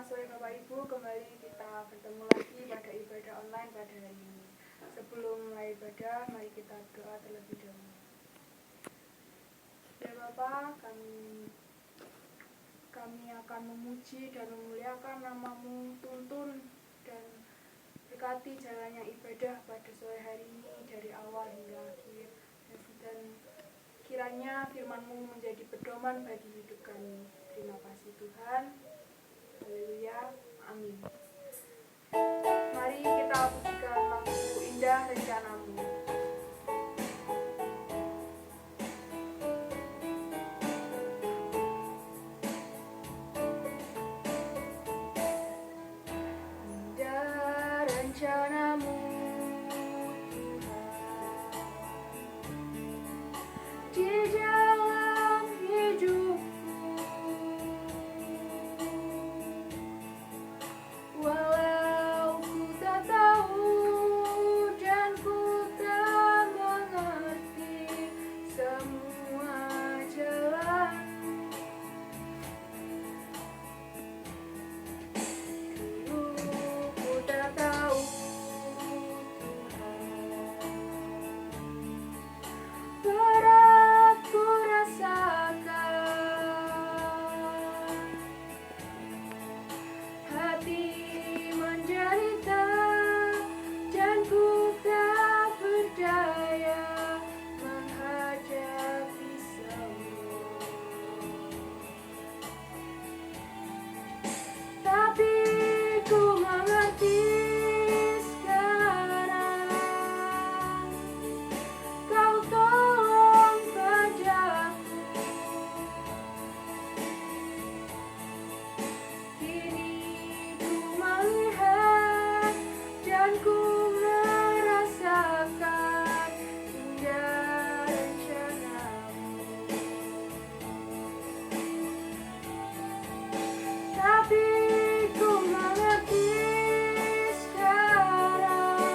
Selamat sore Bapak Ibu, kembali kita bertemu lagi pada ibadah online pada hari ini. Sebelum mulai ibadah, mari kita doa terlebih dahulu. Ya Bapak, kami akan memuji dan memuliakan nama-Mu, tuntun dan berkati jalannya ibadah pada sore hari ini dari awal hingga akhir. Dan kiranya firman-Mu menjadi pedoman bagi hidup kami. Terima kasih Tuhan. Haleluya, amin. Mari kita pujikan lagu Indah Rencana-Mu. Indah rencana-Mu di dalam hidupku, walau ku tak tahu dan ku tak mengerti semua jalan. Dulu ku tak tahu Tuhan, berat ku rasakan, hati menderita dan ku tak berdaya menghadapi semua. Tapi ku mengerti sekarang, Kau tolong padaku. Kini ku melihat dan ku merasakan indah rencana-Mu. Tapi ku mengerti sekarang,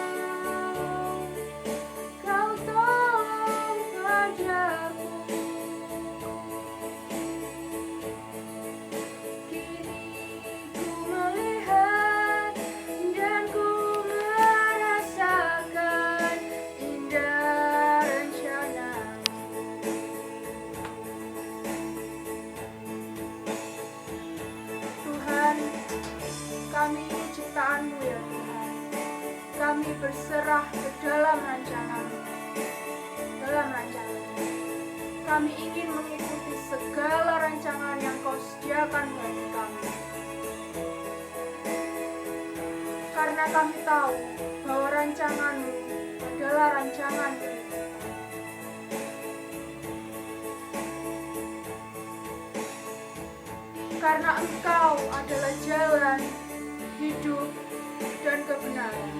Kau tolong padaku. Kini ku melihat dan ku merasakan indah rencana-Mu. Tuhan, kami ini ciptaan-Mu ya Tuhan. Kami berserah ke dalam rancangan-Mu. Kami ingin mengikuti segala rancangan yang Kau sediakan bagi kami. Karena kami tahu bahwa rancangan-Mu adalah rancangan hidup. Karena Engkau adalah jalan, hidup, dan kebenaran.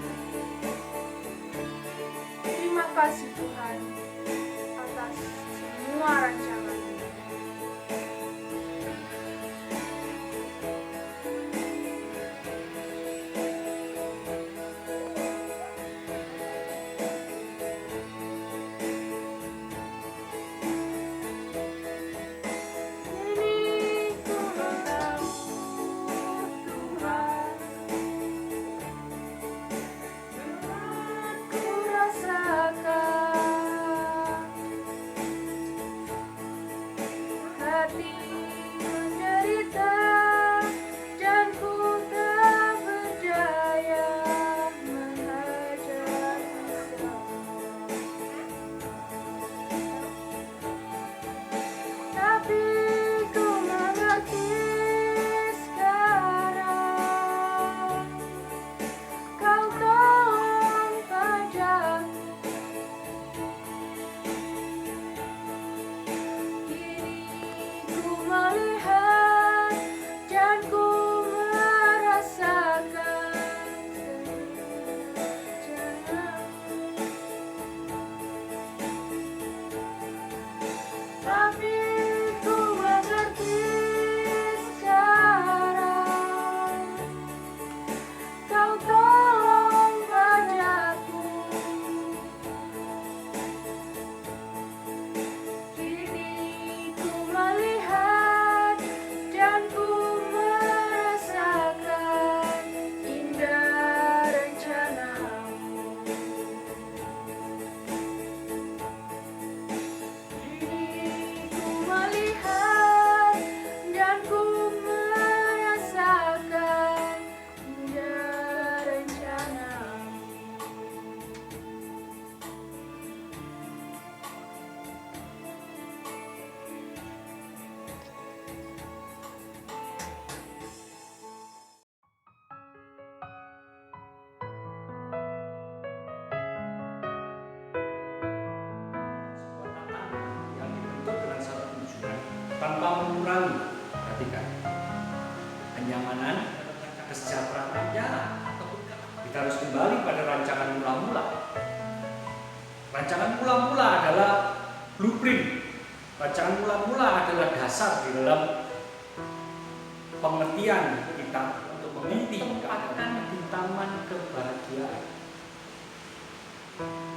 Terima kasih Tuhan atas semua rancangan-Mu. Kini ku tahu Tuhan, berat ku rasakan, kenyamanan, kesejahteraan, ya. Kita harus kembali pada rancangan mula-mula. Rancangan mula-mula adalah blueprint. Rancangan mula-mula adalah dasar di dalam pengertian kita untuk meniti keadaan di taman kebahagiaan.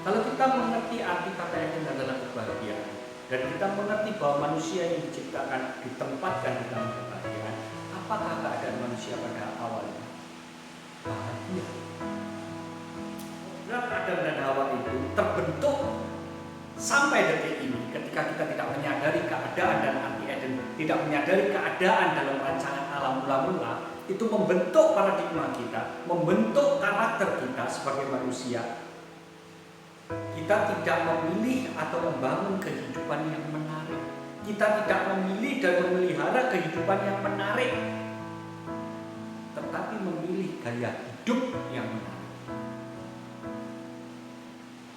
Kalau kita mengerti arti kata Eden adalah kebahagiaan, dan kita mengerti bahwa manusia yang diciptakan ditempatkan di dalam kebahagiaan, apakah keadaan manusia pada awalnya? Bahagia. Dan Adam dan Hawa itu terbentuk sampai detik ini ketika kita tidak menyadari keadaan dan arti Eden, tidak menyadari keadaan dalam rancangan alam mula-mula, itu membentuk paradigma kita, membentuk karakter kita sebagai manusia. Kita tidak memilih atau membangun kehidupan yang menarik. Kita tidak memilih dan memelihara kehidupan yang menarik, tetapi memilih gaya hidup yang menarik.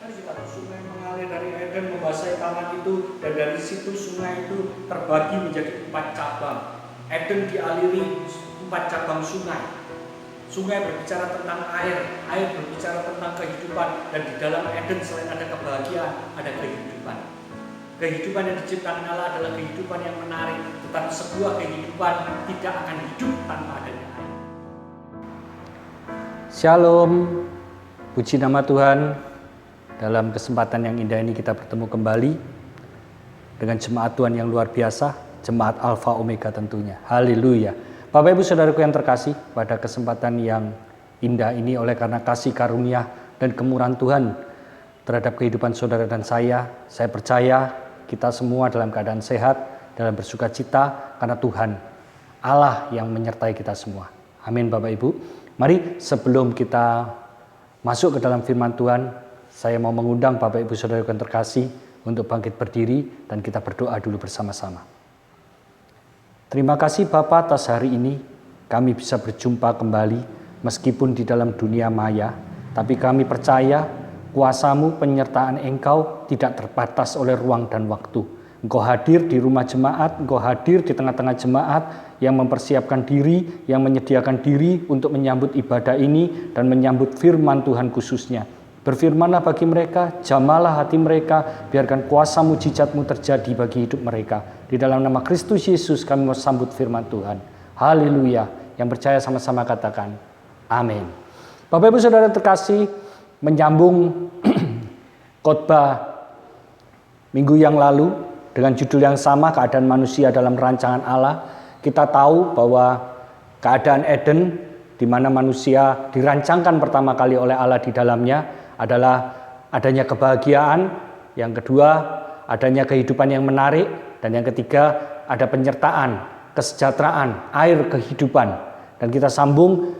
Kita sungai mengalir dari Eden membasahi taman itu, dan dari situ sungai itu terbagi menjadi 4 cabang. Eden dialiri 4 cabang sungai. Sungai berbicara tentang air, air berbicara tentang kehidupan, dan di dalam Eden selain ada kebahagiaan, ada kehidupan. Kehidupan yang diciptakan Allah adalah kehidupan yang menarik, tetapi sebuah kehidupan tidak akan hidup tanpa adanya air. Shalom, puji nama Tuhan. Dalam kesempatan yang indah ini kita bertemu kembali dengan jemaat Tuhan yang luar biasa, jemaat Alfa Omega tentunya. Haleluya. Bapak Ibu Saudaraku yang terkasih, pada kesempatan yang indah ini oleh karena kasih karunia dan kemurahan Tuhan terhadap kehidupan saudara dan saya percaya kita semua dalam keadaan sehat, dalam bersuka cita karena Tuhan Allah yang menyertai kita semua. Amin Bapak Ibu. Mari sebelum kita masuk ke dalam firman Tuhan, saya mau mengundang Bapak Ibu Saudara yang terkasih untuk bangkit berdiri dan kita berdoa dulu bersama-sama. Terima kasih Bapa atas hari ini kami bisa berjumpa kembali meskipun di dalam dunia maya, tapi kami percaya kuasa-Mu, penyertaan Engkau tidak terbatas oleh ruang dan waktu. Engkau hadir di rumah jemaat, Engkau hadir di tengah-tengah jemaat yang mempersiapkan diri, yang menyediakan diri untuk menyambut ibadah ini dan menyambut firman Tuhan khususnya. Berfirmanlah bagi mereka, jamalah hati mereka, biarkan kuasa mujizat-Mu terjadi bagi hidup mereka. Di dalam nama Kristus Yesus kami mau sambut firman Tuhan. Haleluya. Yang percaya sama-sama katakan, amin. Bapak Ibu Saudara terkasih, menyambung khotbah minggu yang lalu dengan judul yang sama, keadaan manusia dalam rancangan Allah. Kita tahu bahwa keadaan Eden, di mana manusia dirancangkan pertama kali oleh Allah di dalamnya, adalah adanya kebahagiaan, yang kedua adanya kehidupan yang menarik, dan yang ketiga ada penyertaan, kesejahteraan, air kehidupan. Dan kita sambung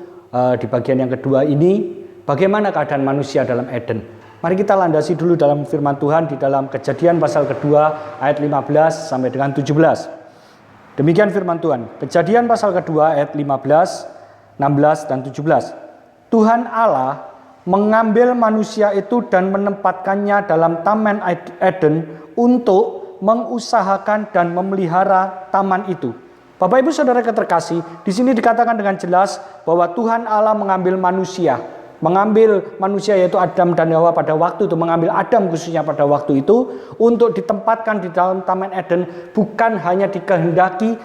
di bagian yang kedua ini, bagaimana keadaan manusia dalam Eden. Mari kita landasi dulu dalam firman Tuhan di dalam Kejadian pasal kedua ayat 15 sampai dengan 17. Demikian firman Tuhan. Kejadian pasal kedua ayat 15, 16 dan 17. Tuhan Allah mengambil manusia itu dan menempatkannya dalam taman Eden untuk mengusahakan dan memelihara taman itu. Bapak Ibu Saudara terkasih, di sini dikatakan dengan jelas bahwa Tuhan Allah mengambil manusia yaitu Adam dan Hawa pada waktu itu, mengambil Adam khususnya pada waktu itu untuk ditempatkan di dalam taman Eden, bukan hanya dikehendaki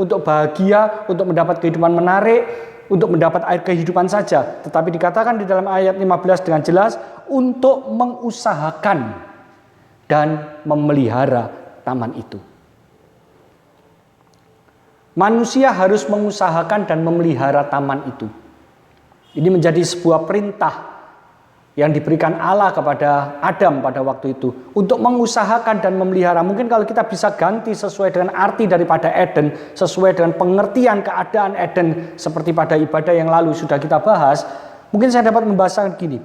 untuk bahagia, untuk mendapat kehidupan menarik, untuk mendapat air kehidupan saja, tetapi dikatakan di dalam ayat 15 dengan jelas untuk mengusahakan dan memelihara taman itu. Manusia harus mengusahakan dan memelihara taman itu. Ini menjadi sebuah perintah yang diberikan Allah kepada Adam pada waktu itu untuk mengusahakan dan memelihara. Mungkin kalau kita bisa ganti sesuai dengan arti daripada Eden, sesuai dengan pengertian keadaan Eden seperti pada ibadah yang lalu sudah kita bahas, mungkin saya dapat membahasakan gini.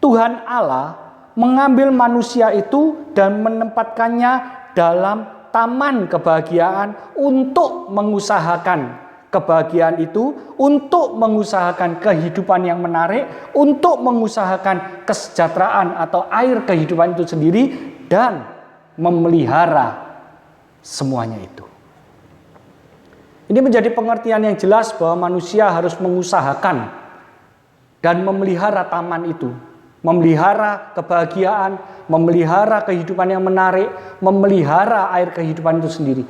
Tuhan Allah mengambil manusia itu dan menempatkannya dalam taman kebahagiaan untuk mengusahakan kebahagiaan itu, untuk mengusahakan kehidupan yang menarik, untuk mengusahakan kesejahteraan atau air kehidupan itu sendiri, dan memelihara semuanya itu. Ini menjadi pengertian yang jelas bahwa manusia harus mengusahakan dan memelihara taman itu. Memelihara kebahagiaan, memelihara kehidupan yang menarik, memelihara air kehidupan itu sendiri.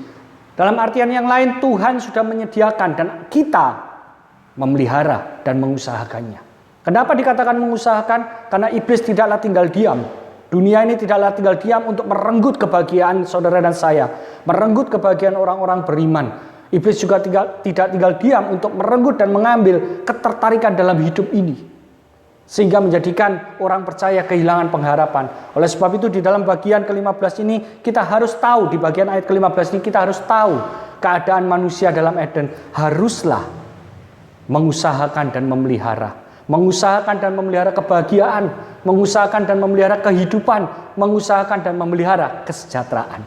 Dalam artian yang lain, Tuhan sudah menyediakan dan kita memelihara dan mengusahakannya. Kenapa dikatakan mengusahakan? Karena iblis tidaklah tinggal diam. Dunia ini tidaklah tinggal diam untuk merenggut kebahagiaan saudara dan saya, merenggut kebahagiaan orang-orang beriman. Iblis juga tidak tinggal diam untuk merenggut dan mengambil ketertarikan dalam hidup ini, sehingga menjadikan orang percaya kehilangan pengharapan. Oleh sebab itu di dalam bagian ke-15 ini kita harus tahu, di bagian ayat ke-15 ini kita harus tahu keadaan manusia dalam Eden haruslah mengusahakan dan memelihara. Mengusahakan dan memelihara kebahagiaan, mengusahakan dan memelihara kehidupan, mengusahakan dan memelihara kesejahteraan.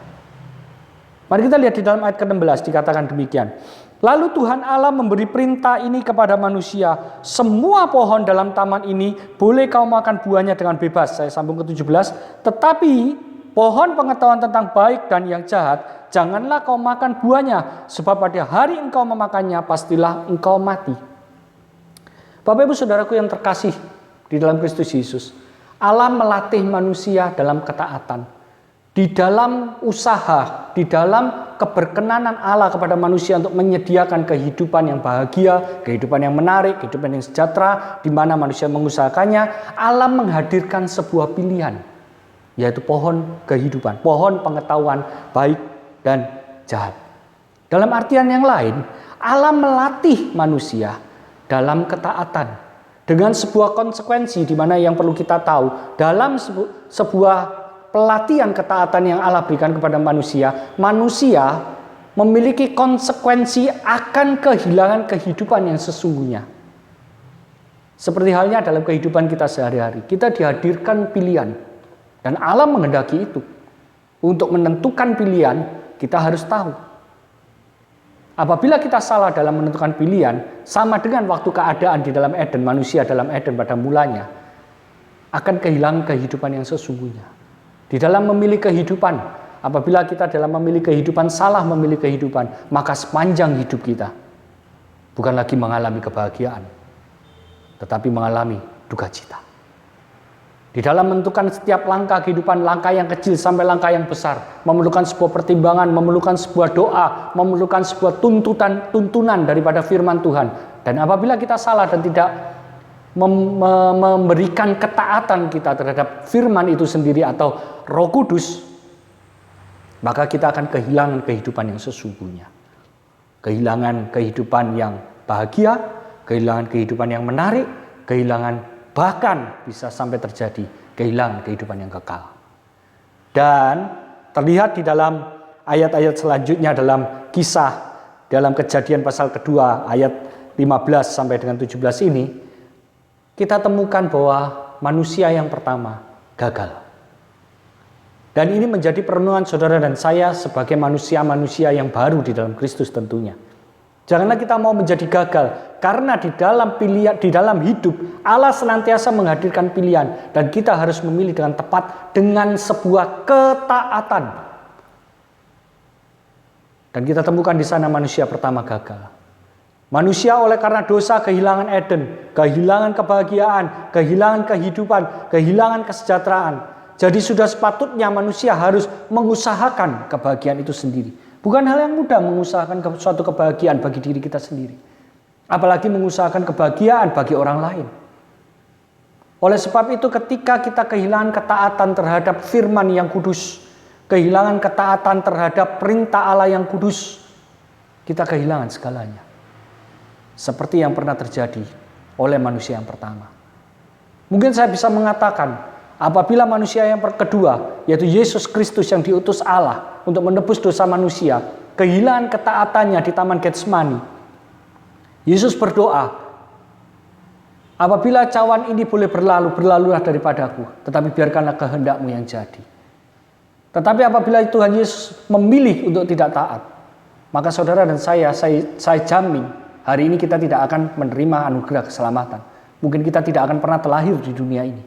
Mari kita lihat di dalam ayat ke-16 dikatakan demikian. Lalu Tuhan Allah memberi perintah ini kepada manusia. Semua pohon dalam taman ini boleh kau makan buahnya dengan bebas. Saya sambung ke 17. Tetapi pohon pengetahuan tentang baik dan yang jahat, janganlah kau makan buahnya. Sebab pada hari engkau memakannya, pastilah engkau mati. Bapak Ibu Saudaraku yang terkasih di dalam Kristus Yesus, Allah melatih manusia dalam ketaatan. Di dalam usaha, di dalam keberkenanan Allah kepada manusia untuk menyediakan kehidupan yang bahagia, kehidupan yang menarik, kehidupan yang sejahtera, di mana manusia mengusahakannya, Allah menghadirkan sebuah pilihan, yaitu pohon kehidupan, pohon pengetahuan baik dan jahat. Dalam artian yang lain, Allah melatih manusia dalam ketaatan dengan sebuah konsekuensi, di mana yang perlu kita tahu dalam sebuah pelatihan ketaatan yang Allah berikan kepada manusia, manusia memiliki konsekuensi akan kehilangan kehidupan yang sesungguhnya. Seperti halnya dalam kehidupan kita sehari-hari, kita dihadirkan pilihan dan Allah menghendaki itu. Untuk menentukan pilihan, kita harus tahu. Apabila kita salah dalam menentukan pilihan, sama dengan waktu keadaan di dalam Eden, manusia dalam Eden pada mulanya akan kehilangan kehidupan yang sesungguhnya. Di dalam memilih kehidupan, apabila kita dalam memilih kehidupan salah memilih kehidupan, maka sepanjang hidup kita bukan lagi mengalami kebahagiaan, tetapi mengalami duka cita. Di dalam menentukan setiap langkah kehidupan, langkah yang kecil sampai langkah yang besar, memerlukan sebuah pertimbangan, memerlukan sebuah doa, memerlukan sebuah tuntunan daripada firman Tuhan. Dan apabila kita salah dan tidak memberikan ketaatan kita terhadap firman itu sendiri atau Roh Kudus, maka kita akan kehilangan kehidupan yang sesungguhnya. Kehilangan kehidupan yang bahagia, kehilangan kehidupan yang menarik, kehilangan bahkan bisa sampai terjadi kehilangan kehidupan yang kekal. Dan terlihat di dalam ayat-ayat selanjutnya dalam kisah, dalam Kejadian pasal kedua ayat 15 sampai dengan 17 ini, kita temukan bahwa manusia yang pertama gagal. Dan ini menjadi perenungan saudara dan saya sebagai manusia-manusia yang baru di dalam Kristus tentunya. Janganlah kita mau menjadi gagal, karena di dalam pilihan, di dalam hidup Allah senantiasa menghadirkan pilihan dan kita harus memilih dengan tepat dengan sebuah ketaatan. Dan kita temukan di sana manusia pertama gagal. Manusia oleh karena dosa kehilangan Eden, kehilangan kebahagiaan, kehilangan kehidupan, kehilangan kesejahteraan. Jadi sudah sepatutnya manusia harus mengusahakan kebahagiaan itu sendiri. Bukan hal yang mudah mengusahakan suatu kebahagiaan bagi diri kita sendiri. Apalagi mengusahakan kebahagiaan bagi orang lain. Oleh sebab itu ketika kita kehilangan ketaatan terhadap firman yang kudus, kehilangan ketaatan terhadap perintah Allah yang kudus, kita kehilangan segalanya. Seperti yang pernah terjadi oleh manusia yang pertama. Mungkin saya bisa mengatakan, apabila manusia yang kedua, yaitu Yesus Kristus yang diutus Allah untuk menebus dosa manusia, kehilangan ketaatannya di Taman Getsemani. Yesus berdoa, apabila cawan ini boleh berlalu, berlalulah daripadaku, tetapi biarkanlah kehendakmu yang jadi. Tetapi apabila Tuhan Yesus memilih untuk tidak taat, maka saudara dan saya jamin, hari ini kita tidak akan menerima anugerah keselamatan. Mungkin kita tidak akan pernah terlahir di dunia ini.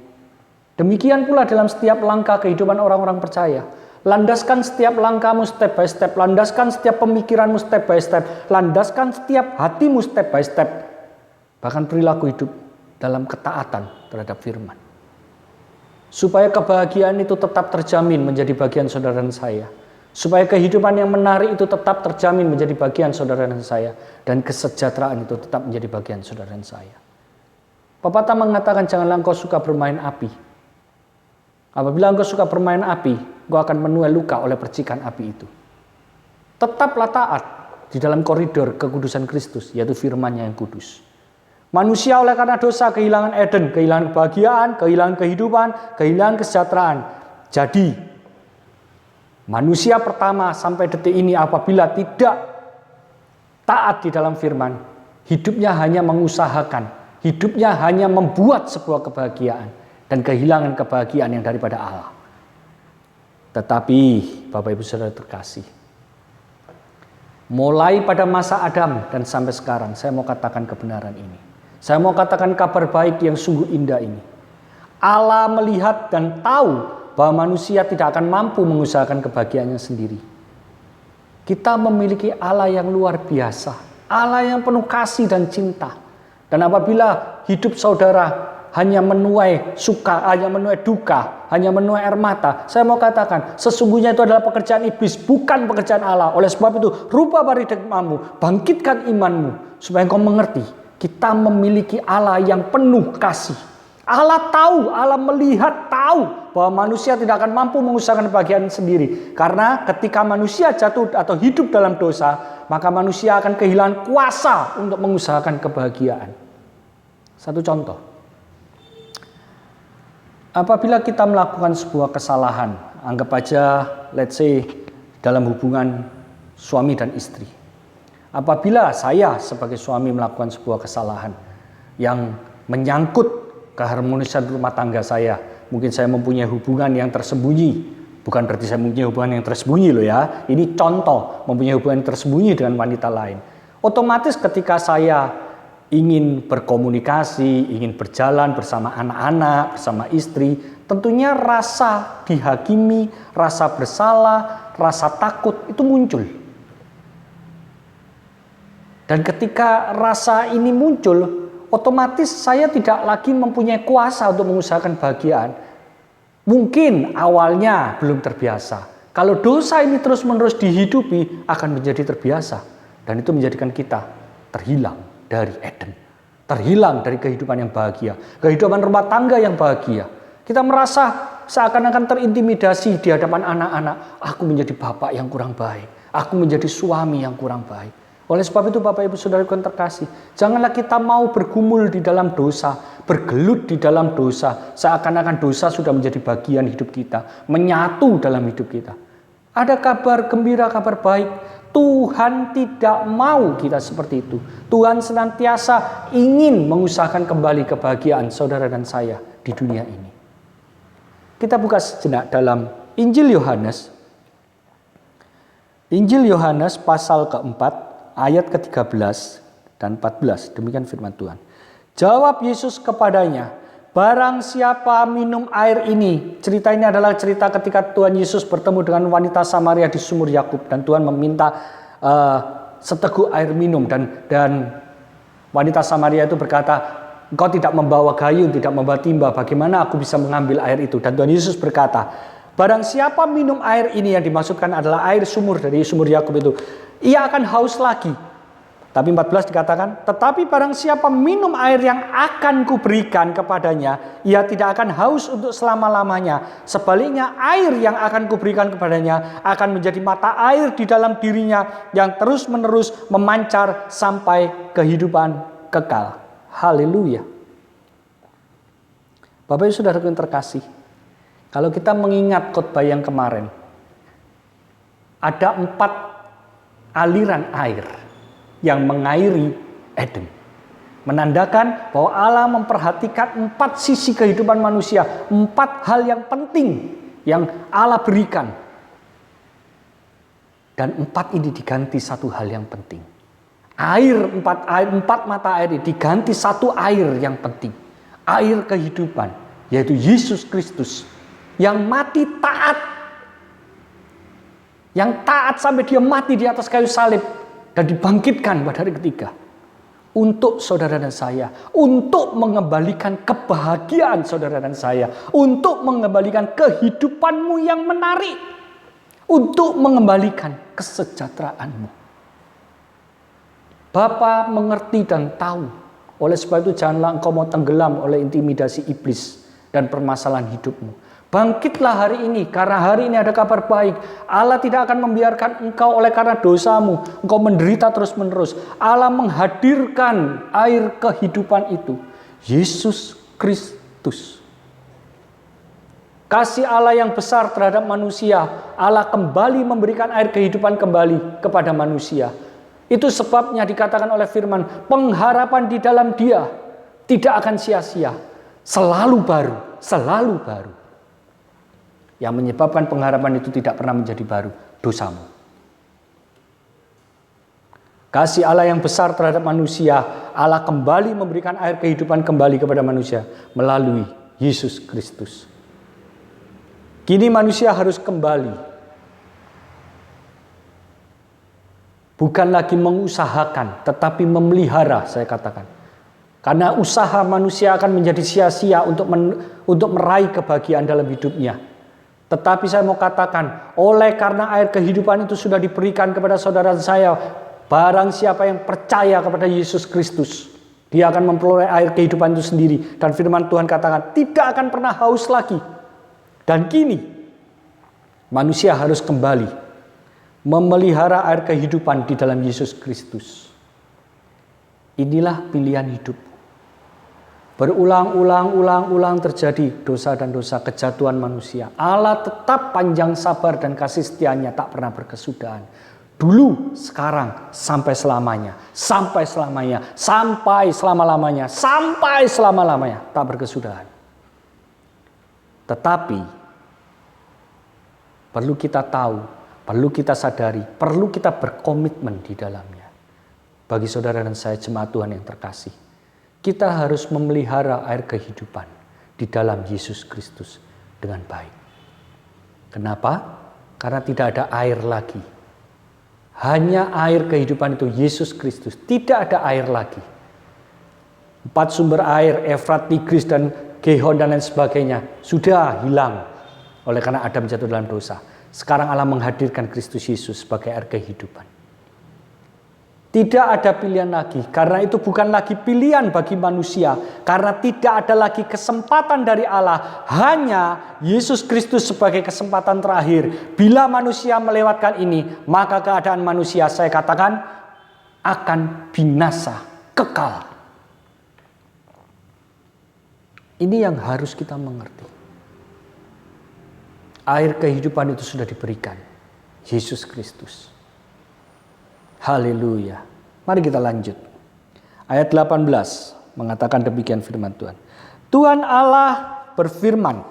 Demikian pula dalam setiap langkah kehidupan orang-orang percaya. Landaskan setiap langkahmu step by step. Landaskan setiap pemikiranmu step by step. Landaskan setiap hatimu step by step. Bahkan perilaku hidup dalam ketaatan terhadap firman. Supaya kebahagiaan itu tetap terjamin menjadi bagian saudara dan saya. Supaya kehidupan yang menarik itu tetap terjamin menjadi bagian saudara dan saya. Dan kesejahteraan itu tetap menjadi bagian saudara dan saya. Pepatah mengatakan janganlah engkau suka bermain api. Apabila engkau suka bermain api, engkau akan menuai luka oleh percikan api itu. Tetaplah taat di dalam koridor kekudusan Kristus, yaitu firman-Nya yang kudus. Manusia oleh karena dosa kehilangan Eden, kehilangan kebahagiaan, kehilangan kehidupan, kehilangan kesejahteraan. Jadi manusia pertama sampai detik ini apabila tidak taat di dalam firman, hidupnya hanya mengusahakan, hidupnya hanya membuat sebuah kebahagiaan dan kehilangan kebahagiaan yang daripada Allah. Tetapi Bapak Ibu Saudara terkasih, mulai pada masa Adam dan sampai sekarang saya mau katakan kebenaran ini. Saya mau katakan kabar baik yang sungguh indah ini. Allah melihat dan tahu bahwa manusia tidak akan mampu mengusahakan kebahagiaannya sendiri. Kita memiliki Allah yang luar biasa, Allah yang penuh kasih dan cinta. Dan apabila hidup saudara hanya menuai suka, hanya menuai duka, hanya menuai air mata, saya mau katakan sesungguhnya itu adalah pekerjaan iblis, bukan pekerjaan Allah. Oleh sebab itu, rubah paradigmamu, bangkitkan imanmu supaya engkau mengerti kita memiliki Allah yang penuh kasih. Allah tahu, Allah melihat, tahu bahwa manusia tidak akan mampu mengusahakan kebahagiaan sendiri. Karena ketika manusia jatuh atau hidup dalam dosa, maka manusia akan kehilangan kuasa untuk mengusahakan kebahagiaan. Satu contoh. Apabila kita melakukan sebuah kesalahan, anggap aja let's say dalam hubungan suami dan istri. Apabila saya sebagai suami melakukan sebuah kesalahan yang menyangkut keharmonisan rumah tangga saya, mungkin saya mempunyai hubungan yang tersembunyi, bukan berarti saya mempunyai hubungan yang tersembunyi loh ya, ini contoh mempunyai hubungan yang tersembunyi dengan wanita lain. Otomatis ketika saya ingin berkomunikasi, ingin berjalan bersama anak-anak, bersama istri, tentunya rasa dihakimi, rasa bersalah, rasa takut itu muncul. Dan ketika rasa ini muncul, otomatis saya tidak lagi mempunyai kuasa untuk mengusahakan kebahagiaan. Mungkin awalnya belum terbiasa. Kalau dosa ini terus-menerus dihidupi, akan menjadi terbiasa. Dan itu menjadikan kita terhilang dari Eden. Terhilang dari kehidupan yang bahagia. Kehidupan rumah tangga yang bahagia. Kita merasa seakan-akan terintimidasi di hadapan anak-anak. Aku menjadi bapak yang kurang baik. Aku menjadi suami yang kurang baik. Oleh sebab itu Bapak Ibu Saudara yang terkasih, janganlah kita mau bergumul di dalam dosa, bergelut di dalam dosa, seakan-akan dosa sudah menjadi bagian hidup kita, menyatu dalam hidup kita. Ada kabar gembira, kabar baik, Tuhan tidak mau kita seperti itu. Tuhan senantiasa ingin mengusahakan kembali kebahagiaan saudara dan saya di dunia ini. Kita buka sejenak dalam Injil Yohanes. Injil Yohanes pasal keempat, ayat ke-13 dan 14, demikian firman Tuhan. Jawab Yesus kepadanya, barang siapa minum air ini. Cerita ini adalah cerita ketika Tuhan Yesus bertemu dengan wanita Samaria di sumur Yakub. Dan Tuhan meminta seteguk air minum. Dan wanita Samaria itu berkata, engkau tidak membawa gayung, tidak membawa timba, bagaimana aku bisa mengambil air itu? Dan Tuhan Yesus berkata, barang siapa minum air ini, yang dimaksudkan adalah air sumur dari sumur Yakub itu, ia akan haus lagi. Tapi 14 dikatakan, tetapi barang siapa minum air yang akan kuberikan kepadanya, ia tidak akan haus untuk selama-lamanya. Sebaliknya air yang akan kuberikan kepadanya akan menjadi mata air di dalam dirinya yang terus-menerus memancar sampai kehidupan kekal. Haleluya. Bapak Ibu Saudara yang terkasih, kalau kita mengingat khotbah yang kemarin, ada 4 aliran air yang mengairi Eden. Menandakan bahwa Allah memperhatikan 4 sisi kehidupan manusia. 4 hal yang penting yang Allah berikan. Dan 4 ini diganti satu hal yang penting. 4 mata air ini diganti satu air yang penting. Air kehidupan, yaitu Yesus Kristus yang mati taat Yang taat sampai dia mati di atas kayu salib dan dibangkitkan pada hari ketiga. Untuk saudara dan saya, untuk mengembalikan kebahagiaan saudara dan saya, untuk mengembalikan kehidupanmu yang menarik, untuk mengembalikan kesejahteraanmu. Bapa mengerti dan tahu. Oleh sebab itu janganlah engkau mau tenggelam oleh intimidasi iblis dan permasalahan hidupmu. Bangkitlah hari ini, karena hari ini ada kabar baik. Allah tidak akan membiarkan engkau oleh karena dosamu, engkau menderita terus-menerus. Allah menghadirkan air kehidupan itu, Yesus Kristus. Kasih Allah yang besar terhadap manusia, Allah kembali memberikan air kehidupan kembali kepada manusia. Itu sebabnya dikatakan oleh firman, pengharapan di dalam Dia tidak akan sia-sia, selalu baru, selalu baru. Yang menyebabkan pengharapan itu tidak pernah menjadi baru, dosamu. Kasih Allah yang besar terhadap manusia, Allah kembali memberikan air kehidupan kembali kepada manusia melalui Yesus Kristus. Kini manusia harus kembali. Bukan lagi mengusahakan, tetapi memelihara, saya katakan. Karena usaha manusia akan menjadi sia-sia untuk meraih kebahagiaan dalam hidupnya. Tetapi saya mau katakan, oleh karena air kehidupan itu sudah diberikan kepada saudara saya, barang siapa yang percaya kepada Yesus Kristus, dia akan memperoleh air kehidupan itu sendiri. Dan firman Tuhan katakan, tidak akan pernah haus lagi. Dan kini, manusia harus kembali memelihara air kehidupan di dalam Yesus Kristus. Inilah pilihan hidup. Berulang-ulang terjadi dosa dan dosa, kejatuhan manusia. Allah tetap panjang sabar dan kasih setianya tak pernah berkesudahan. Dulu, sekarang, sampai selamanya. Sampai selamanya. Sampai selama-lamanya. Sampai selama-lamanya. Tak berkesudahan. Tetapi, perlu kita tahu, perlu kita sadari, perlu kita berkomitmen di dalamnya. Bagi saudara dan saya, jemaat Tuhan yang terkasih, kita harus memelihara air kehidupan di dalam Yesus Kristus dengan baik. Kenapa? Karena tidak ada air lagi. Hanya air kehidupan itu Yesus Kristus. Tidak ada air lagi. 4 sumber air, Efrat, Tigris, dan Gihon dan lain sebagainya sudah hilang oleh karena Adam jatuh dalam dosa. Sekarang Allah menghadirkan Kristus Yesus sebagai air kehidupan. Tidak ada pilihan lagi, karena itu bukan lagi pilihan bagi manusia, karena tidak ada lagi kesempatan dari Allah, hanya Yesus Kristus sebagai kesempatan terakhir. Bila manusia melewatkan ini, maka keadaan manusia, saya katakan, akan binasa, kekal. Ini yang harus kita mengerti. Air kehidupan itu sudah diberikan, Yesus Kristus. Haleluya. Mari kita lanjut. Ayat 18 mengatakan demikian firman Tuhan. Tuhan Allah berfirman,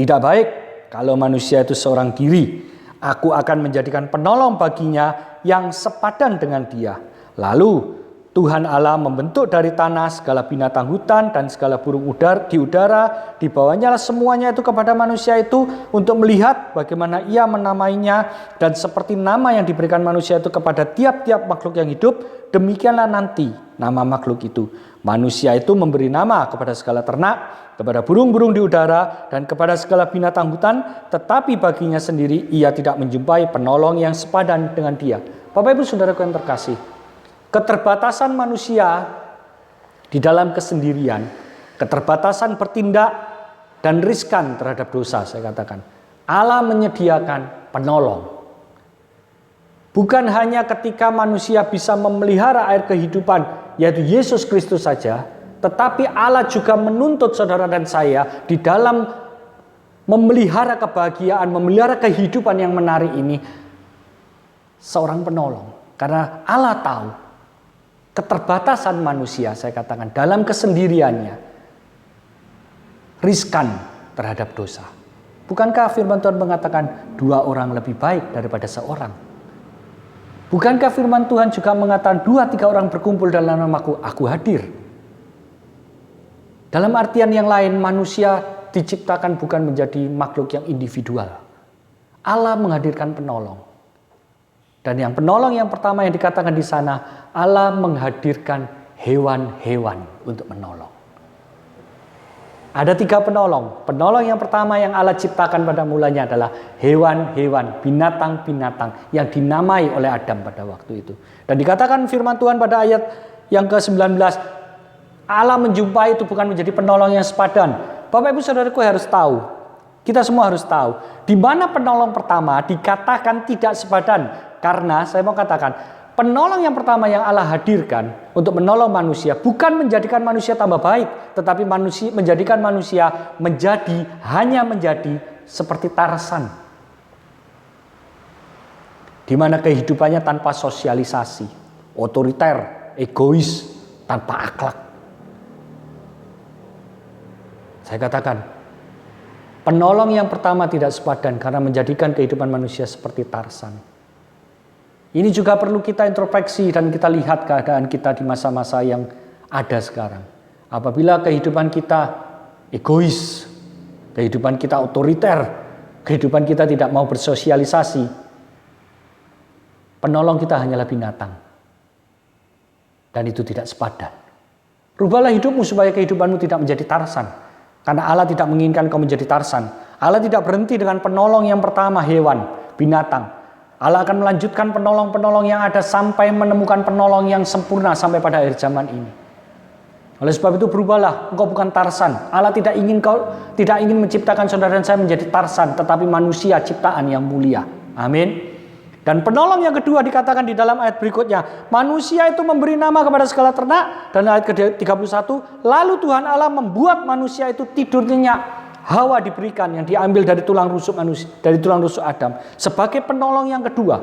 tidak baik kalau manusia itu seorang diri. Aku akan menjadikan penolong baginya yang sepadan dengan dia. Lalu Tuhan Allah membentuk dari tanah segala binatang hutan dan segala burung di udara. Dibawanya semuanya itu kepada manusia itu untuk melihat bagaimana ia menamainya. Dan seperti nama yang diberikan manusia itu kepada tiap-tiap makhluk yang hidup, demikianlah nanti nama makhluk itu. Manusia itu memberi nama kepada segala ternak, kepada burung-burung di udara, dan kepada segala binatang hutan. Tetapi baginya sendiri ia tidak menjumpai penolong yang sepadan dengan dia. Bapak Ibu Saudaraku yang terkasih, keterbatasan manusia di dalam kesendirian, keterbatasan bertindak dan riskan terhadap dosa, saya katakan. Allah menyediakan penolong. Bukan hanya ketika manusia bisa memelihara air kehidupan, yaitu Yesus Kristus saja, tetapi Allah juga menuntut saudara dan saya di dalam memelihara kebahagiaan, memelihara kehidupan yang menarik ini, seorang penolong. Karena Allah tahu keterbatasan manusia, saya katakan, dalam kesendiriannya, riskan terhadap dosa. Bukankah firman Tuhan mengatakan 2 orang lebih baik daripada seorang? Bukankah firman Tuhan juga mengatakan 2-3 orang berkumpul dalam namaku, aku hadir? Dalam artian yang lain, manusia diciptakan bukan menjadi makhluk yang individual. Allah menghadirkan penolong. Dan yang penolong yang pertama yang dikatakan di sana, Allah menghadirkan hewan-hewan untuk menolong. Ada 3 penolong. Penolong yang pertama yang Allah ciptakan pada mulanya adalah hewan-hewan, binatang-binatang yang dinamai oleh Adam pada waktu itu. Dan dikatakan firman Tuhan pada ayat yang ke-19, Allah menjumpai itu bukan menjadi penolong yang sepadan. Bapak Ibu Saudaraku harus tahu, kita semua harus tahu, di mana penolong pertama dikatakan tidak sepadan. Karena saya mau katakan, penolong yang pertama yang Allah hadirkan untuk menolong manusia bukan menjadikan manusia tambah baik, tetapi menjadikan manusia hanya menjadi seperti Tarsan. Di mana kehidupannya tanpa sosialisasi, otoriter, egois, tanpa akhlak. Saya katakan, penolong yang pertama tidak sepadan karena menjadikan kehidupan manusia seperti Tarsan. Ini juga perlu kita introspeksi dan kita lihat keadaan kita di masa-masa yang ada sekarang. Apabila kehidupan kita egois, kehidupan kita otoriter, kehidupan kita tidak mau bersosialisasi, penolong kita hanyalah binatang. Dan itu tidak sepadan. Rubahlah hidupmu supaya kehidupanmu tidak menjadi Tarsan. Karena Allah tidak menginginkan kau menjadi Tarsan. Allah tidak berhenti dengan penolong yang pertama, hewan, binatang. Allah akan melanjutkan penolong-penolong yang ada sampai menemukan penolong yang sempurna sampai pada akhir zaman ini. Oleh sebab itu berubahlah, engkau bukan Tarsan. Allah tidak ingin menciptakan saudara dan saya menjadi Tarsan, tetapi manusia ciptaan yang mulia. Amin. Dan penolong yang kedua dikatakan di dalam ayat berikutnya, manusia itu memberi nama kepada segala ternak, dan ayat ke-31, lalu Tuhan Allah membuat manusia itu tidur nyenyak. Hawa diberikan yang diambil dari tulang rusuk manusia, dari tulang rusuk Adam, sebagai penolong yang kedua.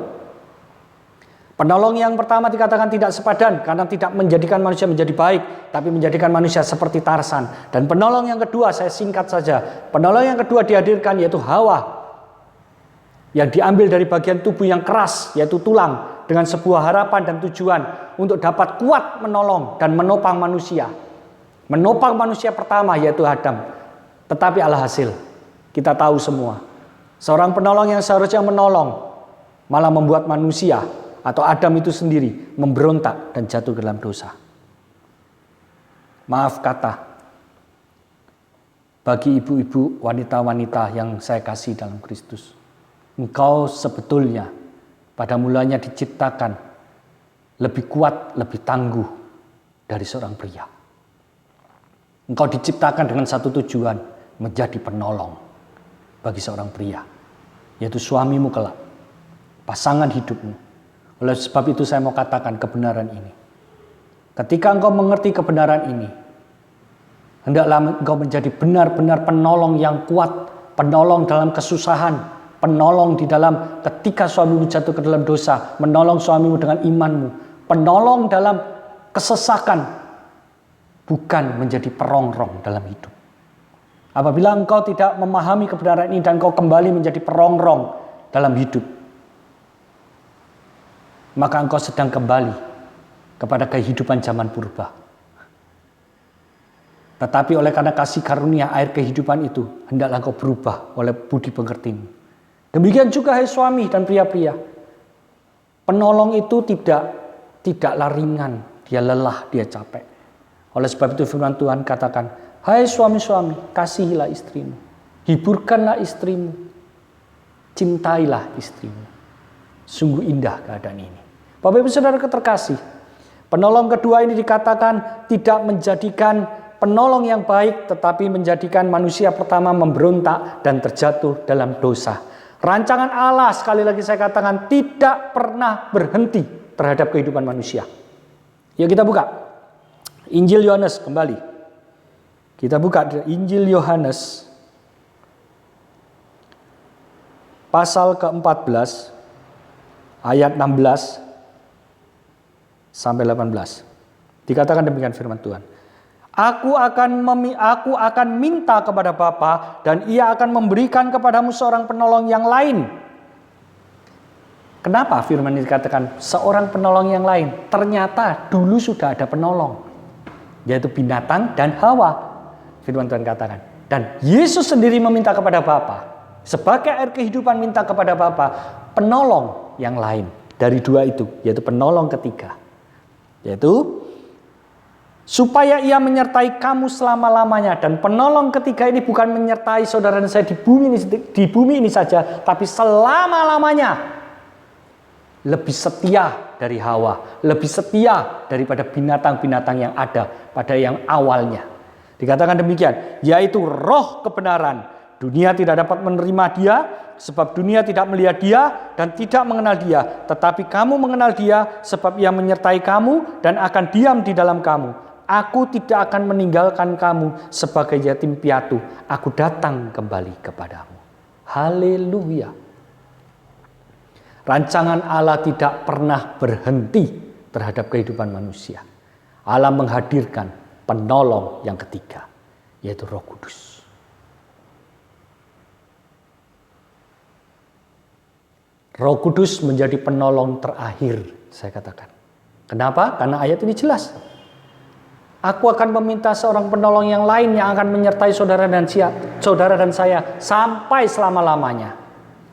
Penolong yang pertama dikatakan tidak sepadan karena tidak menjadikan manusia menjadi baik, tapi menjadikan manusia seperti Tarsan. Dan penolong yang kedua, saya singkat saja, penolong yang kedua dihadirkan yaitu Hawa, yang diambil dari bagian tubuh yang keras, yaitu tulang, dengan sebuah harapan dan tujuan untuk dapat kuat menolong dan menopang manusia. Menopang manusia pertama yaitu Adam. Tetapi alhasil, kita tahu semua, seorang penolong yang seharusnya menolong, malah membuat manusia atau Adam itu sendiri memberontak dan jatuh ke dalam dosa. Maaf kata, bagi ibu-ibu, wanita-wanita yang saya kasih dalam Kristus, engkau sebetulnya pada mulanya diciptakan lebih kuat, lebih tangguh dari seorang pria. Engkau diciptakan dengan satu tujuan, menjadi penolong bagi seorang pria, yaitu suamimu kelak, pasangan hidupmu. Oleh sebab itu saya mau katakan kebenaran ini. Ketika engkau mengerti kebenaran ini, hendaklah engkau menjadi benar-benar penolong yang kuat, penolong dalam kesusahan, penolong di dalam ketika suamimu jatuh ke dalam dosa, menolong suamimu dengan imanmu, penolong dalam kesesakan, bukan menjadi perongrong dalam hidup. Apabila engkau tidak memahami kebenaran ini dan engkau kembali menjadi perongrong dalam hidup, maka engkau sedang kembali kepada kehidupan zaman purba. Tetapi oleh karena kasih karunia air kehidupan itu, hendaklah engkau berubah oleh budi pengertianmu. Demikian juga hai suami dan pria-pria. Penolong itu tidaklah ringan, dia lelah, dia capek. Oleh sebab itu firman Tuhan katakan, hai suami-suami, kasihilah istrimu, hiburkanlah istrimu, cintailah istrimu. Sungguh indah keadaan ini. Bapak Ibu Saudara terkasih, penolong kedua ini dikatakan tidak menjadikan penolong yang baik, tetapi menjadikan manusia pertama memberontak dan terjatuh dalam dosa. Rancangan Allah, sekali lagi saya katakan, tidak pernah berhenti terhadap kehidupan manusia. Yuk kita buka Injil Yohanes kembali. Kita buka Injil Yohanes pasal ke-14 ayat 16 sampai 18. Dikatakan demikian firman Tuhan. Aku akan minta kepada Bapa dan Ia akan memberikan kepadamu seorang penolong yang lain. Kenapa firman ini dikatakan seorang penolong yang lain? Ternyata dulu sudah ada penolong, yaitu binatang dan Hawa. Firman Tuhan katakan. Dan Yesus sendiri meminta kepada Bapa Sebagai air kehidupan minta kepada Bapa penolong yang lain dari dua itu, yaitu penolong ketiga. Yaitu supaya ia menyertai kamu selama-lamanya. Dan penolong ketiga ini bukan menyertai saudara dan saya di bumi ini saja, tapi selama-lamanya. Lebih setia dari Hawa, lebih setia daripada binatang-binatang yang ada pada yang awalnya. Dikatakan demikian, yaitu roh kebenaran. Dunia tidak dapat menerima dia, sebab dunia tidak melihat dia dan tidak mengenal dia. Tetapi kamu mengenal dia, sebab ia menyertai kamu dan akan diam di dalam kamu. Aku tidak akan meninggalkan kamu sebagai yatim piatu. Aku datang kembali kepadamu. Haleluya. Rancangan Allah tidak pernah berhenti terhadap kehidupan manusia. Allah menghadirkan penolong yang ketiga, yaitu Roh Kudus. Roh Kudus menjadi penolong terakhir, saya katakan. Kenapa? Karena ayat ini jelas. Aku akan meminta seorang penolong yang lain yang akan menyertai saudara dan saya sampai selama-lamanya.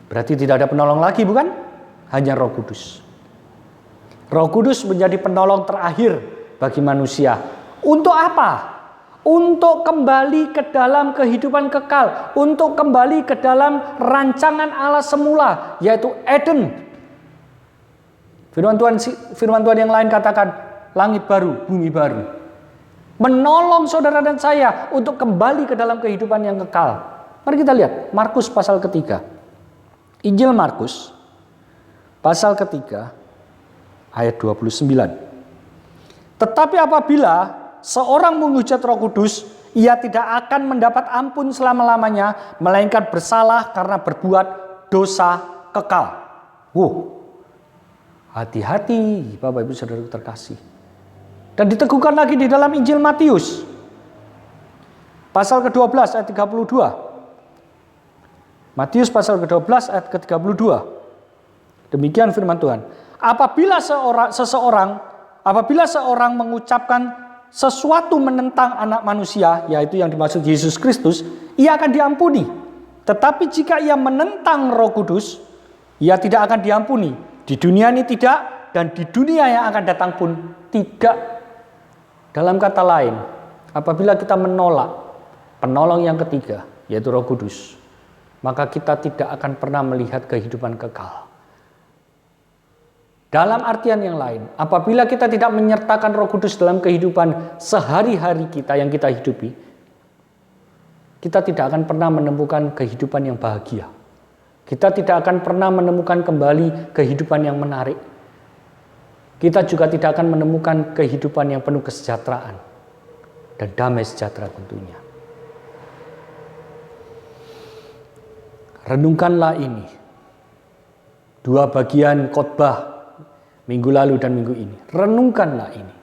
Berarti tidak ada penolong lagi, bukan? Hanya Roh Kudus. Roh Kudus menjadi penolong terakhir bagi manusia. Untuk apa? Untuk kembali ke dalam kehidupan kekal. Untuk kembali ke dalam rancangan Allah semula, yaitu Eden. Firman Tuhan yang lain katakan, langit baru, bumi baru. Menolong saudara dan saya untuk kembali ke dalam kehidupan yang kekal. Mari kita lihat Markus pasal ketiga. Injil Markus pasal ketiga ayat 29. Tetapi apabila seorang menghujat Roh Kudus, ia tidak akan mendapat ampun selama-lamanya, melainkan bersalah karena berbuat dosa kekal. Hati-hati Bapak Ibu Saudara terkasih. Dan diteguhkan lagi di dalam Injil Matius pasal ke-12 ayat 32. Matius pasal ke-12 ayat ke-32. Demikian firman Tuhan. Apabila seorang mengucapkan sesuatu menentang anak manusia, yaitu yang dimaksud Yesus Kristus, ia akan diampuni. Tetapi jika ia menentang Roh Kudus, ia tidak akan diampuni. Di dunia ini tidak, dan di dunia yang akan datang pun tidak. Dalam kata lain, apabila kita menolak penolong yang ketiga, yaitu Roh Kudus, maka kita tidak akan pernah melihat kehidupan kekal. Dalam artian yang lain, apabila kita tidak menyertakan Roh Kudus dalam kehidupan sehari-hari kita yang kita hidupi, kita tidak akan pernah menemukan kehidupan yang bahagia. Kita tidak akan pernah menemukan kembali kehidupan yang menarik. Kita juga tidak akan menemukan kehidupan yang penuh kesejahteraan dan damai sejahtera tentunya. Renungkanlah ini. Dua bagian khotbah minggu lalu dan minggu ini. Renungkanlah ini.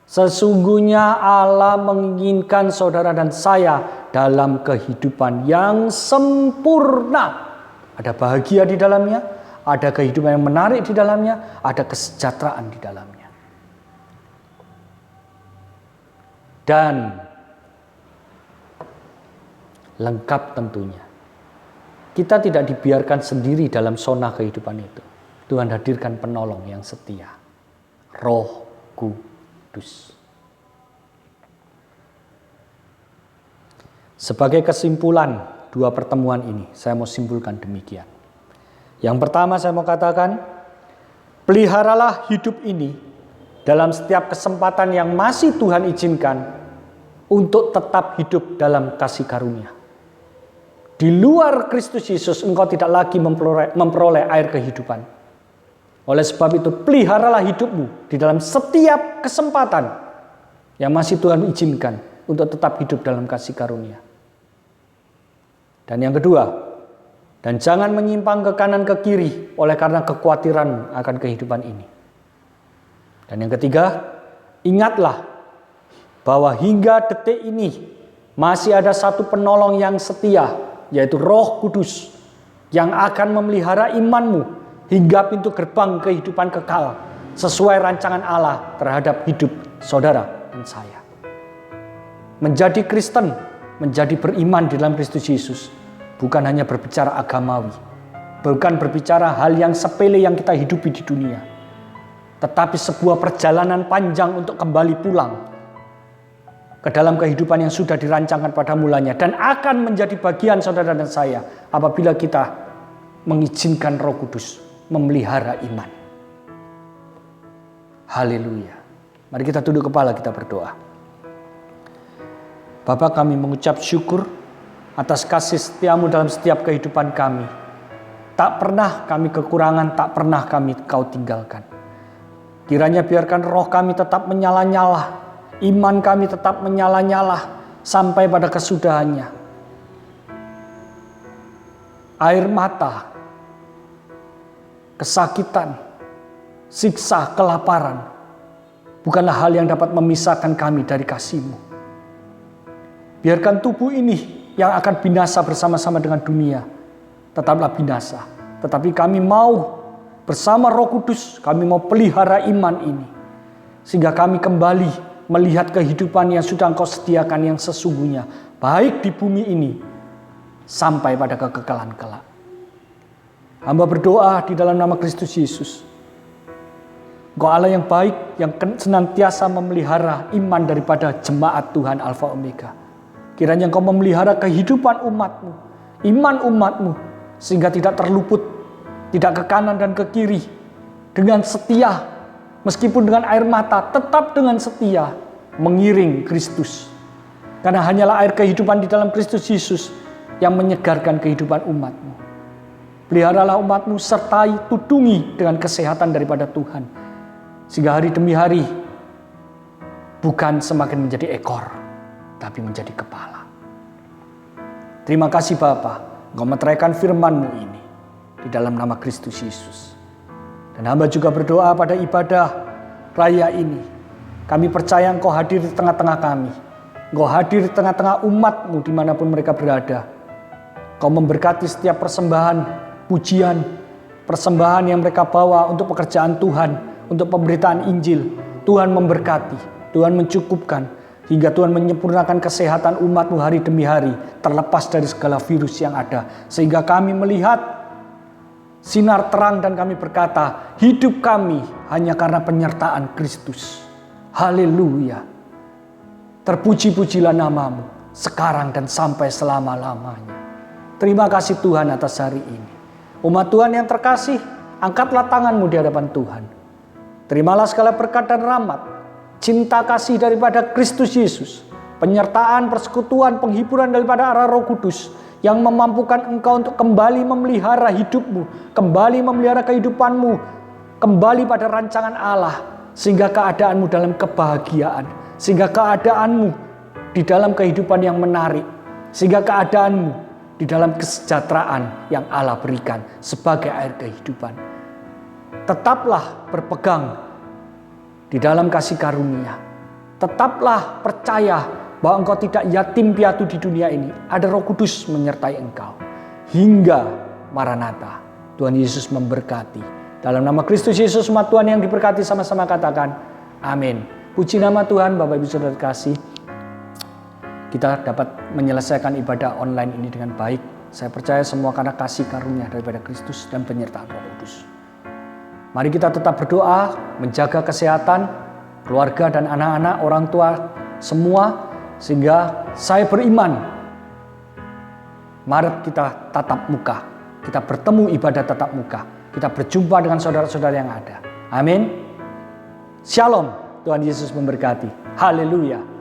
Sesungguhnya Allah menginginkan saudara dan saya dalam kehidupan yang sempurna. Ada bahagia di dalamnya, ada kehidupan yang menarik di dalamnya, ada kesejahteraan di dalamnya. Dan lengkap tentunya. Kita tidak dibiarkan sendiri dalam zona kehidupan itu. Tuhan hadirkan penolong yang setia, Roh Kudus. Sebagai kesimpulan dua pertemuan ini, saya mau simpulkan demikian. Yang pertama saya mau katakan, peliharalah hidup ini dalam setiap kesempatan yang masih Tuhan izinkan untuk tetap hidup dalam kasih karunia. Di luar Kristus Yesus engkau tidak lagi memperoleh air kehidupan. Oleh sebab itu peliharalah hidupmu di dalam setiap kesempatan yang masih Tuhan izinkan untuk tetap hidup dalam kasih karunia. Dan yang kedua, dan jangan menyimpang ke kanan ke kiri oleh karena kekhawatiran akan kehidupan ini. Dan yang ketiga, ingatlah bahwa hingga detik ini masih ada satu penolong yang setia, yaitu Roh Kudus yang akan memelihara imanmu hingga pintu gerbang kehidupan kekal sesuai rancangan Allah terhadap hidup saudara dan saya. Menjadi Kristen, menjadi beriman di dalam Kristus Yesus bukan hanya berbicara agamawi, bukan berbicara hal yang sepele yang kita hidupi di dunia, tetapi sebuah perjalanan panjang untuk kembali pulang ke dalam kehidupan yang sudah dirancangkan pada mulanya dan akan menjadi bagian saudara dan saya apabila kita mengizinkan Roh Kudus memelihara iman. Haleluya. Mari kita tunduk kepala, kita berdoa. Bapa, kami mengucap syukur atas kasih setiamu dalam setiap kehidupan kami. Tak pernah kami kekurangan, tak pernah kami kau tinggalkan. Kiranya biarkan roh kami tetap menyala-nyala, iman kami tetap menyala-nyala sampai pada kesudahannya. Air mata, kesakitan, siksa, kelaparan bukanlah hal yang dapat memisahkan kami dari kasih-Mu. Biarkan tubuh ini yang akan binasa bersama-sama dengan dunia tetaplah binasa. Tetapi kami mau bersama Roh Kudus, kami mau pelihara iman ini. Sehingga kami kembali melihat kehidupan yang sudah Engkau sediakan yang sesungguhnya. Baik di bumi ini sampai pada kekekalan kelak. Hamba berdoa di dalam nama Kristus Yesus. Engkau Allah yang baik, yang senantiasa memelihara iman daripada jemaat Tuhan Alfa Omega. Kiranya Engkau memelihara kehidupan umat-Mu, iman umat-Mu, sehingga tidak terluput, tidak ke kanan dan ke kiri, dengan setia, meskipun dengan air mata, tetap dengan setia, mengiring Kristus. Karena hanyalah air kehidupan di dalam Kristus Yesus yang menyegarkan kehidupan umat-Mu. Peliharalah umat-Mu, sertai, tudungi dengan kesehatan daripada Tuhan. Sehingga hari demi hari, bukan semakin menjadi ekor, tapi menjadi kepala. Terima kasih Bapa, Engkau meteraikan firman-Mu ini di dalam nama Kristus Yesus. Dan hamba juga berdoa pada ibadah raya ini. Kami percaya Engkau hadir di tengah-tengah kami. Engkau hadir di tengah-tengah umat-Mu dimanapun mereka berada. Engkau memberkati setiap persembahan, pujian, persembahan yang mereka bawa untuk pekerjaan Tuhan, untuk pemberitaan Injil. Tuhan memberkati, Tuhan mencukupkan, hingga Tuhan menyempurnakan kesehatan umat-Mu hari demi hari, terlepas dari segala virus yang ada. Sehingga kami melihat sinar terang dan kami berkata, hidup kami hanya karena penyertaan Kristus. Haleluya. Terpuji-pujilah nama-Mu sekarang dan sampai selama-lamanya. Terima kasih Tuhan atas hari ini. Umat Tuhan yang terkasih, angkatlah tangan-Mu di hadapan Tuhan. Terimalah segala berkat dan rahmat, cinta kasih daripada Kristus Yesus, penyertaan, persekutuan, penghiburan daripada arah Roh Kudus yang memampukan engkau untuk kembali memelihara hidupmu, kembali memelihara kehidupanmu, kembali pada rancangan Allah, sehingga keadaanmu dalam kebahagiaan, sehingga keadaanmu di dalam kehidupan yang menarik, sehingga keadaanmu di dalam kesejahteraan yang Allah berikan sebagai air kehidupan. Tetaplah berpegang di dalam kasih karunia. Tetaplah percaya bahwa engkau tidak yatim piatu di dunia ini. Ada Roh Kudus menyertai engkau. Hingga Maranatha. Tuhan Yesus memberkati. Dalam nama Kristus Yesus, umat Tuhan yang diberkati, sama-sama katakan amin. Puji nama Tuhan. Bapak Ibu Saudara kasih, kita dapat menyelesaikan ibadah online ini dengan baik. Saya percaya semua karena kasih karunia daripada Kristus dan penyertaan Roh Kudus. Mari kita tetap berdoa, menjaga kesehatan keluarga dan anak-anak, orang tua semua, sehingga saya beriman Maret kita tatap muka, kita bertemu ibadah tatap muka, kita berjumpa dengan saudara-saudara yang ada. Amin. Shalom, Tuhan Yesus memberkati. Haleluya.